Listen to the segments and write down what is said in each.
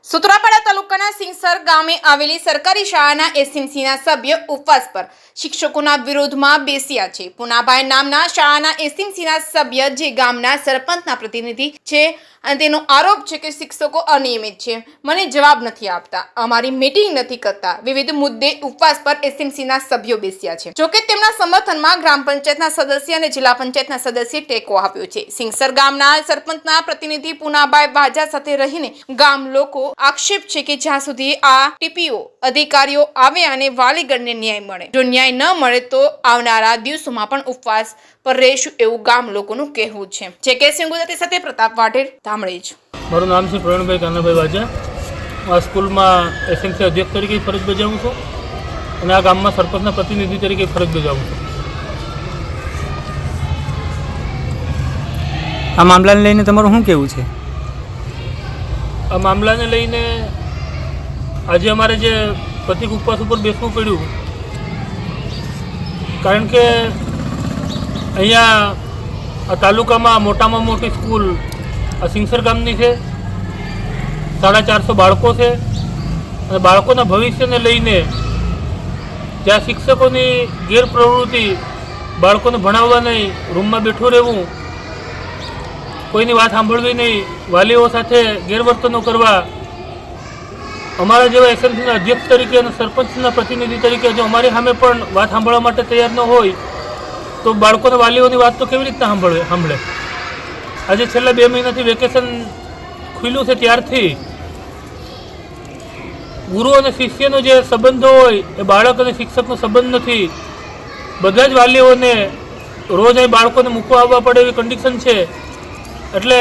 સુત્રાપાડા તાલુકાના સિંગસર ગામે આવેલી સરકારી શાળાના એસએમસીના સભ્ય ઉપવાસ પર શિક્ષકોના વિરોધમાં બેસ્યા છે. પુનાભાઈ નામના શાળાના એસએમસીના સભ્ય જે ગામના સરપંચના પ્રતિનિધિ છે અને તેનો આરોપ છે કે શિક્ષકો અનિયમિત છે, મને જવાબ નથી આપતા, અમારી મીટિંગ નથી કરતા. વિવિધ મુદ્દે ઉપવાસ પર એસએમસીના સભ્યો બેસ્યા છે. જોકે તેમના સમર્થનમાં ગ્રામ પંચાયતના સદસ્ય અને જિલ્લા પંચાયતના સદસ્યએ ટેકો આપ્યો છે. સિંગસર ગામના સરપંચના પ્રતિનિધિ પુનાભાઈ વાજા સાથે રહીને ગામ લોકો આક્ષેપ છે કે જ્યાં સુધી આ ટીપીઓ અધિકારીઓ આવે અને વાલીગણને ન્યાય મળે, જો ન્યાય ન મળે તો આવનારા દિવસોમાં પણ ઉપવાસ પર રહેશું એવું ગામ લોકોનું કહેવું છે. જે કે સિંગુદાતી સાથે પ્રતાપ વાઢેર, ધામળેજ. મારું નામ છે પ્રવીણભાઈ કાનાભાઈ વાજા. આ સ્કૂલમાં એસએમસી અધ્યક્ષ તરીકે ફરજ બજાવું છું અને આ ગામમાં સરપંચના પ્રતિનિધિ તરીકે ફરજ બજાવું છું. આ મામલાને લઈને તમારું શું કહેવું છે? આ મામલાને લઈને આજે અમારે જે પ્રતિક ઉપવાસ ઉપર બેસવું પડ્યું, કારણ કે અહીંયા આ તાલુકામાં મોટામાં મોટી સ્કૂલ આ સિંગસર ગામની છે. 450 બાળકો છે અને બાળકોના ભવિષ્યને લઈને જ્યાં શિક્ષકોની ગેરપ્રવૃત્તિ, બાળકોને ભણાવવા નહીં, રૂમમાં બેઠું રહેવું, કોઈની વાત સાંભળવી નહીં, વાલીઓ સાથે ગેરવર્તનો કરવા, અમારા જેવા એસએમસીના અધ્યક્ષ તરીકે અને સરપંચના પ્રતિનિધિ તરીકે જો અમારી સામે પણ વાત સાંભળવા માટે તૈયાર ન હોય તો બાળકોના વાલીઓની વાત તો કેવી રીતના સાંભળે? આજે છેલ્લા 2 મહિનાથી વેકેશન ખુલ્યું છે ત્યારથી ગુરુ અને શિષ્યનો જે સંબંધો હોય એ બાળક અને શિક્ષકનો સંબંધ નથી. બધા જ વાલીઓને રોજ અહીં બાળકોને મૂકવા આવવા પડે એવી કન્ડિશન છે. એટલે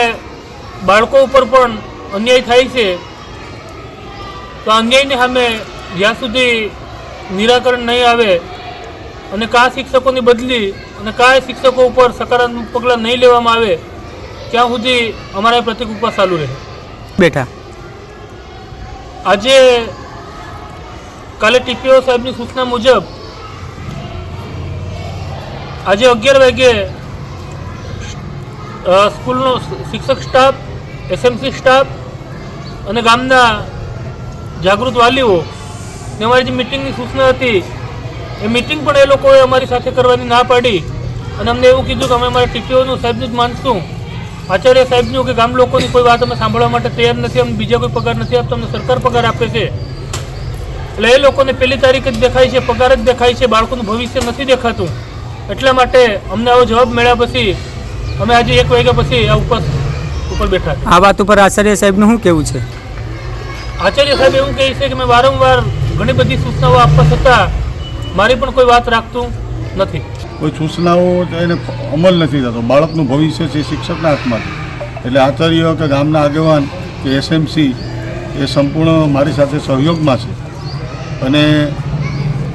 બાળકો ઉપર પણ અન્યાય થાય છે. તો અન્યાયની સામે જ્યાં સુધી નિરાકરણ નહીં આવે અને કયા શિક્ષકોની બદલી અને કયા શિક્ષકો ઉપર સકારાત્મક પગલાં નહીં લેવામાં આવે ત્યાં સુધી અમારા પ્રતિક ઉપવાસ ચાલુ રહે. બેઠા આજે કાલે ટીપીઓ સાહેબની સૂચના મુજબ આજે 11 વાગે સ્કૂલનો શિક્ષક સ્ટાફ, એસએમસી સ્ટાફ અને ગામના જાગૃત વાલીઓ ને અમારી જે મિટિંગની સૂચના હતી એ મિટિંગ પણ એ લોકોએ અમારી સાથે કરવાની ના પાડી અને અમને એવું કીધું કે અમે અમારા ટીપીઓનું સાહેબનું જ માનશું, આચાર્ય સાહેબનું, કે ગામ લોકોની કોઈ વાત અમે સાંભળવા માટે તૈયાર નથી, અમને બીજા કોઈ પગાર નથી આપતો, અમને સરકાર પગાર આપે છે. એટલે એ લોકોને પહેલી તારીખ જ દેખાય છે, પગાર જ દેખાય છે, બાળકોનું ભવિષ્ય નથી દેખાતું. એટલા માટે અમને આવો જવાબ મળ્યા પછી અમે આજે 1 વાગ્યા પછી આ ઉપવાસ ઉપર બેઠા. આ વાત ઉપર આચાર્ય સાહેબનું શું કહેવું છે? આચાર્ય સાહેબ એવું કહે છે કે મેં વારંવાર ઘણી બધી સૂચનાઓ આપવા છતાં મારી પણ કોઈ વાત રાખતું નથી. કોઈ સૂચનાઓ એને અમલ નથી થતો. બાળકનું ભવિષ્ય છે શિક્ષકના હાથમાં. એટલે આચાર્ય કે ગામના આગેવાન કે એસએમસી એ સંપૂર્ણ મારી સાથે સહયોગમાં છે અને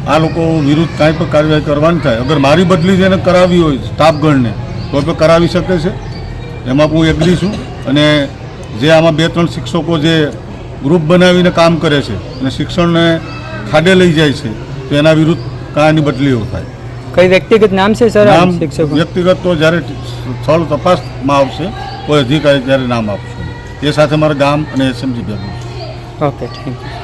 આ લોકો વિરુદ્ધ કાંઈ પણ કાર્યવાહી કરવાની થાય, અગર મારી બદલી જેને કરાવી હોય સ્ટાફગણને તો પણ કરાવી શકે છે. એમાં હું એગ્રી છું. અને જે આમાં 2-3 શિક્ષકો જે ગ્રુપ બનાવીને કામ કરે છે અને શિક્ષણને ખાડે લઈ જાય છે તો એના વિરુદ્ધ કાંઈની બદલીઓ થાય. કઈ વ્યક્તિગત નામ છે સર? નામ શિક્ષકો વ્યક્તિગત તો જ્યારે સ્થળ તપાસમાં આવશે કોઈ અધિકારી ત્યારે નામ આપશે. એ સાથે મારા ગામ અને એસએમસી ભેગું છે. Okay, thank you.